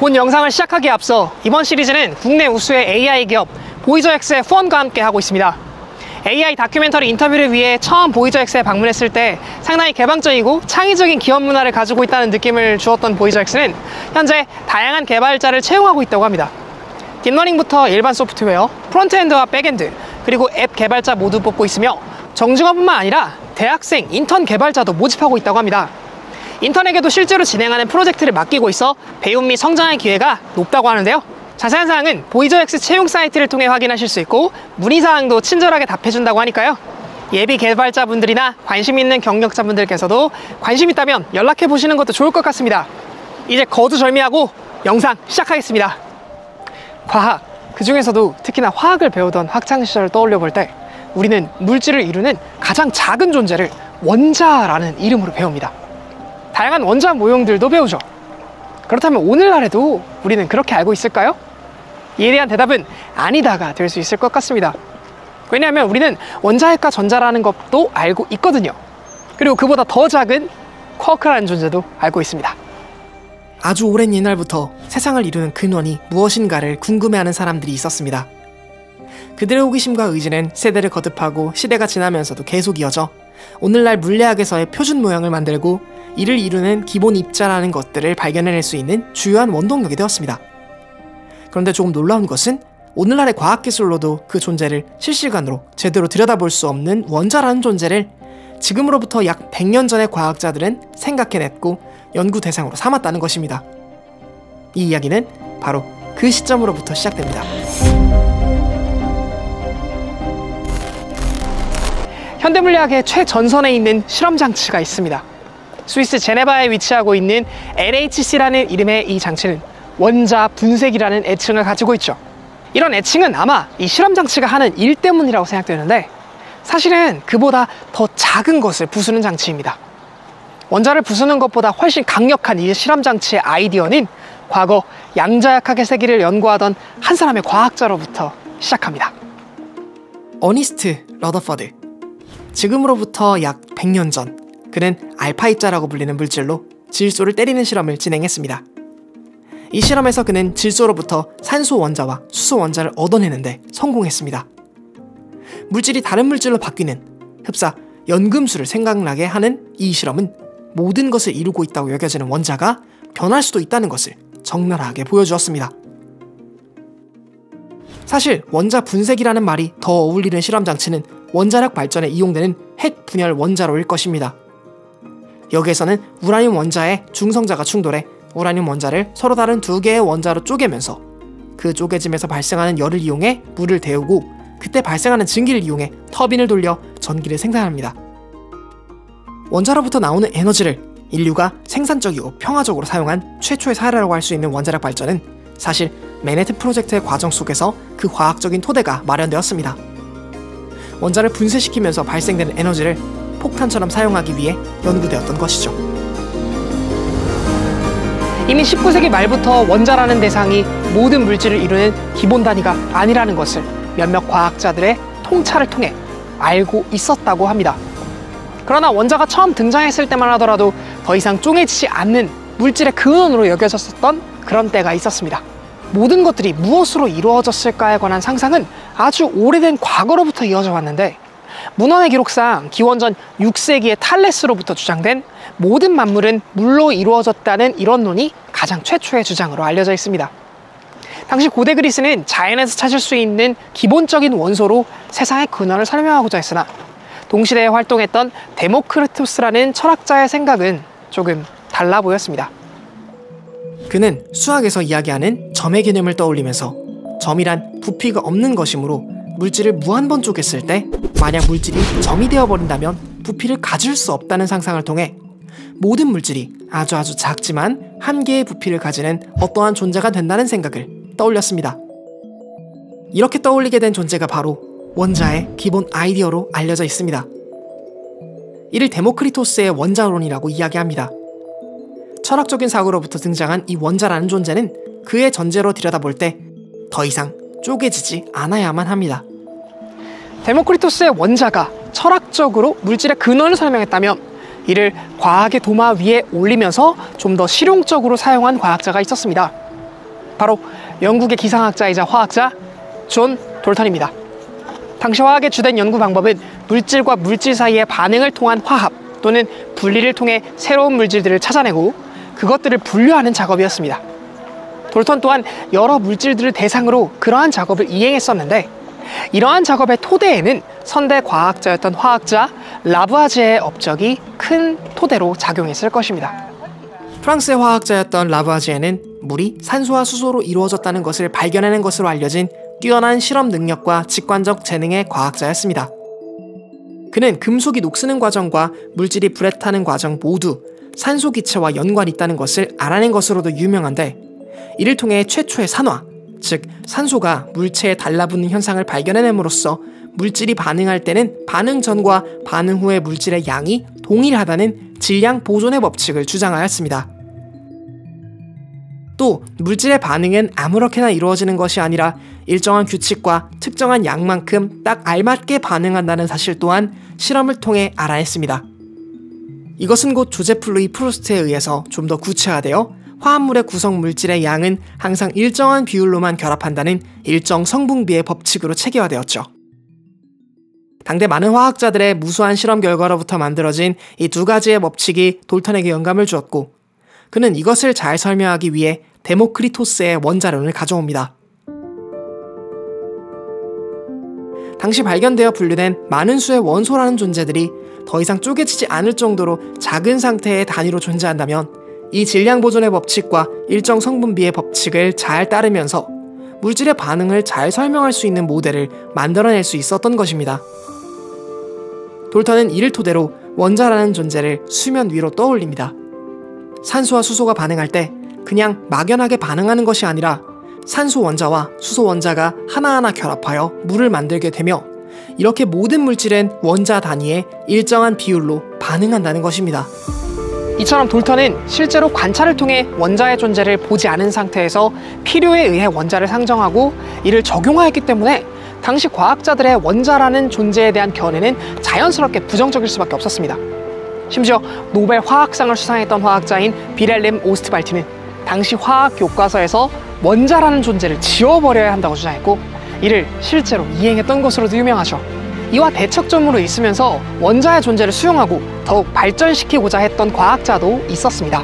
본 영상을 시작하기에 앞서 이번 시리즈는 국내 우수의 AI 기업 보이저엑스의 후원과 함께 하고 있습니다. AI 다큐멘터리 인터뷰를 위해 처음 보이저엑스에 방문했을 때 상당히 개방적이고 창의적인 기업 문화를 가지고 있다는 느낌을 주었던 보이저엑스는 현재 다양한 개발자를 채용하고 있다고 합니다. 딥러닝부터 일반 소프트웨어, 프론트엔드와 백엔드, 그리고 앱 개발자 모두 뽑고 있으며 정직원뿐만 아니라 대학생, 인턴 개발자도 모집하고 있다고 합니다. 인턴에게도 실제로 진행하는 프로젝트를 맡기고 있어 배움 및 성장의 기회가 높다고 하는데요. 자세한 사항은 보이저엑스 채용 사이트를 통해 확인하실 수 있고 문의사항도 친절하게 답해준다고 하니까요. 예비 개발자분들이나 관심 있는 경력자분들께서도 관심 있다면 연락해보시는 것도 좋을 것 같습니다. 이제 거두절미하고 영상 시작하겠습니다. 과학, 그 중에서도 특히나 화학을 배우던 학창시절을 떠올려 볼 때 우리는 물질을 이루는 가장 작은 존재를 원자라는 이름으로 배웁니다. 다양한 원자 모형들도 배우죠. 그렇다면 오늘날에도 우리는 그렇게 알고 있을까요? 이에 대한 대답은 아니다가 될 수 있을 것 같습니다. 왜냐하면 우리는 원자핵과 전자라는 것도 알고 있거든요. 그리고 그보다 더 작은 쿼크라는 존재도 알고 있습니다. 아주 오랜 옛날부터 세상을 이루는 근원이 무엇인가를 궁금해하는 사람들이 있었습니다. 그들의 호기심과 의지는 세대를 거듭하고 시대가 지나면서도 계속 이어져 오늘날 물리학에서의 표준 모형을 만들고 이를 이루는 기본 입자라는 것들을 발견해낼 수 있는 주요한 원동력이 되었습니다. 그런데 조금 놀라운 것은 오늘날의 과학기술로도 그 존재를 실시간으로 제대로 들여다볼 수 없는 원자라는 존재를 지금으로부터 약 100년 전의 과학자들은 생각해냈고 연구 대상으로 삼았다는 것입니다. 이 이야기는 바로 그 시점으로부터 시작됩니다. 현대물리학의 최전선에 있는 실험장치가 있습니다. 스위스 제네바에 위치하고 있는 LHC라는 이름의 이 장치는 원자 분쇄기라는 애칭을 가지고 있죠. 이런 애칭은 아마 이 실험장치가 하는 일 때문이라고 생각되는데 사실은 그보다 더 작은 것을 부수는 장치입니다. 원자를 부수는 것보다 훨씬 강력한 이 실험장치의 아이디어는 과거 양자역학의 세계를 연구하던 한 사람의 과학자로부터 시작합니다. 어니스트 러더퍼드. 지금으로부터 약 100년 전 그는 알파 입자라고 불리는 물질로 질소를 때리는 실험을 진행했습니다. 이 실험에서 그는 질소로부터 산소 원자와 수소 원자를 얻어내는데 성공했습니다. 물질이 다른 물질로 바뀌는 흡사 연금술을 생각나게 하는 이 실험은 모든 것을 이루고 있다고 여겨지는 원자가 변할 수도 있다는 것을 적나라하게 보여주었습니다. 사실 원자 분쇄기라는 말이 더 어울리는 실험장치는 원자력 발전에 이용되는 핵 분열 원자로일 것입니다. 여기에서는 우라늄 원자의 중성자가 충돌해 우라늄 원자를 서로 다른 두 개의 원자로 쪼개면서 그 쪼개짐에서 발생하는 열을 이용해 물을 데우고 그때 발생하는 증기를 이용해 터빈을 돌려 전기를 생산합니다. 원자로부터 나오는 에너지를 인류가 생산적이고 평화적으로 사용한 최초의 사례라고 할 수 있는 원자력 발전은 사실 맨해튼 프로젝트의 과정 속에서 그 과학적인 토대가 마련되었습니다. 원자를 분쇄시키면서 발생되는 에너지를 폭탄처럼 사용하기 위해 연구되었던 것이죠. 이미 19세기 말부터 원자라는 대상이 모든 물질을 이루는 기본 단위가 아니라는 것을 몇몇 과학자들의 통찰을 통해 알고 있었다고 합니다. 그러나 원자가 처음 등장했을 때만 하더라도 더 이상 쪼개지지 않는 물질의 근원으로 여겨졌었던 그런 때가 있었습니다. 모든 것들이 무엇으로 이루어졌을까에 관한 상상은 아주 오래된 과거로부터 이어져 왔는데 문헌의 기록상 기원전 6세기의 탈레스로부터 주장된 모든 만물은 물로 이루어졌다는 이론론이 가장 최초의 주장으로 알려져 있습니다. 당시 고대 그리스는 자연에서 찾을 수 있는 기본적인 원소로 세상의 근원을 설명하고자 했으나 동시대에 활동했던 데모크리투스라는 철학자의 생각은 조금 달라 보였습니다. 그는 수학에서 이야기하는 점의 개념을 떠올리면서 점이란 부피가 없는 것이므로 물질을 무한번 쪼갰을 때 만약 물질이 점이 되어버린다면 부피를 가질 수 없다는 상상을 통해 모든 물질이 아주 작지만 한 개의 부피를 가지는 어떠한 존재가 된다는 생각을 떠올렸습니다. 이렇게 떠올리게 된 존재가 바로 원자의 기본 아이디어로 알려져 있습니다. 이를 데모크리토스의 원자론이라고 이야기합니다. 철학적인 사고로부터 등장한 이 원자라는 존재는 그의 전제로 들여다볼 때 더 이상 쪼개지지 않아야만 합니다. 데모크리토스의 원자가 철학적으로 물질의 근원을 설명했다면 이를 과학의 도마 위에 올리면서 좀 더 실용적으로 사용한 과학자가 있었습니다. 바로 영국의 기상학자이자 화학자 존 돌턴입니다. 당시 화학의 주된 연구 방법은 물질과 물질 사이의 반응을 통한 화합 또는 분리를 통해 새로운 물질들을 찾아내고 그것들을 분류하는 작업이었습니다. 돌턴 또한 여러 물질들을 대상으로 그러한 작업을 이행했었는데, 이러한 작업의 토대에는 선대 과학자였던 화학자 라부아지에의 업적이 큰 토대로 작용했을 것입니다. 프랑스의 화학자였던 라부아지에는 물이 산소와 수소로 이루어졌다는 것을 발견해낸 것으로 알려진 뛰어난 실험 능력과 직관적 재능의 과학자였습니다. 그는 금속이 녹쓰는 과정과 물질이 불에 타는 과정 모두 산소 기체와 연관이 있다는 것을 알아낸 것으로도 유명한데, 이를 통해 최초의 산화, 즉 산소가 물체에 달라붙는 현상을 발견해냄으로써 물질이 반응할 때는 반응 전과 반응 후의 물질의 양이 동일하다는 질량 보존의 법칙을 주장하였습니다. 또 물질의 반응은 아무렇게나 이루어지는 것이 아니라 일정한 규칙과 특정한 양만큼 딱 알맞게 반응한다는 사실 또한 실험을 통해 알아냈습니다. 이것은 곧 조제프 루이 프루스트에 의해서 좀 더 구체화되어 화합물의 구성 물질의 양은 항상 일정한 비율로만 결합한다는 일정 성분비의 법칙으로 체계화되었죠. 당대 많은 화학자들의 무수한 실험 결과로부터 만들어진 이 두 가지의 법칙이 돌턴에게 영감을 주었고, 그는 이것을 잘 설명하기 위해 데모크리토스의 원자론을 가져옵니다. 당시 발견되어 분류된 많은 수의 원소라는 존재들이 더 이상 쪼개지지 않을 정도로 작은 상태의 단위로 존재한다면 이 질량 보존의 법칙과 일정 성분비의 법칙을 잘 따르면서 물질의 반응을 잘 설명할 수 있는 모델을 만들어낼 수 있었던 것입니다. 돌턴은 이를 토대로 원자라는 존재를 수면 위로 떠올립니다. 산소와 수소가 반응할 때 그냥 막연하게 반응하는 것이 아니라 산소 원자와 수소 원자가 하나하나 결합하여 물을 만들게 되며, 이렇게 모든 물질은 원자 단위의 일정한 비율로 반응한다는 것입니다. 이처럼 돌턴은 실제로 관찰을 통해 원자의 존재를 보지 않은 상태에서 필요에 의해 원자를 상정하고 이를 적용하였기 때문에 당시 과학자들의 원자라는 존재에 대한 견해는 자연스럽게 부정적일 수밖에 없었습니다. 심지어 노벨 화학상을 수상했던 화학자인 빌헬름 오스트발트는 당시 화학 교과서에서 원자라는 존재를 지워버려야 한다고 주장했고, 이를 실제로 이행했던 것으로도 유명하죠. 이와 대척점으로 있으면서 원자의 존재를 수용하고 더욱 발전시키고자 했던 과학자도 있었습니다.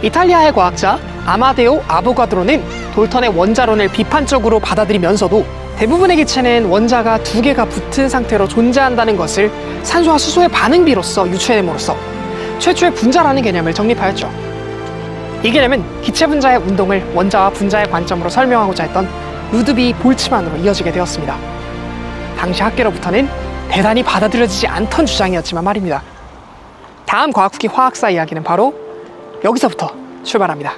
이탈리아의 과학자 아마데오 아보가드로는 돌턴의 원자론을 비판적으로 받아들이면서도 대부분의 기체는 원자가 두 개가 붙은 상태로 존재한다는 것을 산소와 수소의 반응비로서 유추해냄으로써 최초의 분자라는 개념을 정립하였죠. 이 개념은 기체 분자의 운동을 원자와 분자의 관점으로 설명하고자 했던 루드비 볼츠만으로 이어지게 되었습니다. 당시 학계로부터는 대단히 받아들여지지 않던 주장이었지만 말입니다. 다음 과학 후기 화학사 이야기는 바로 여기서부터 출발합니다.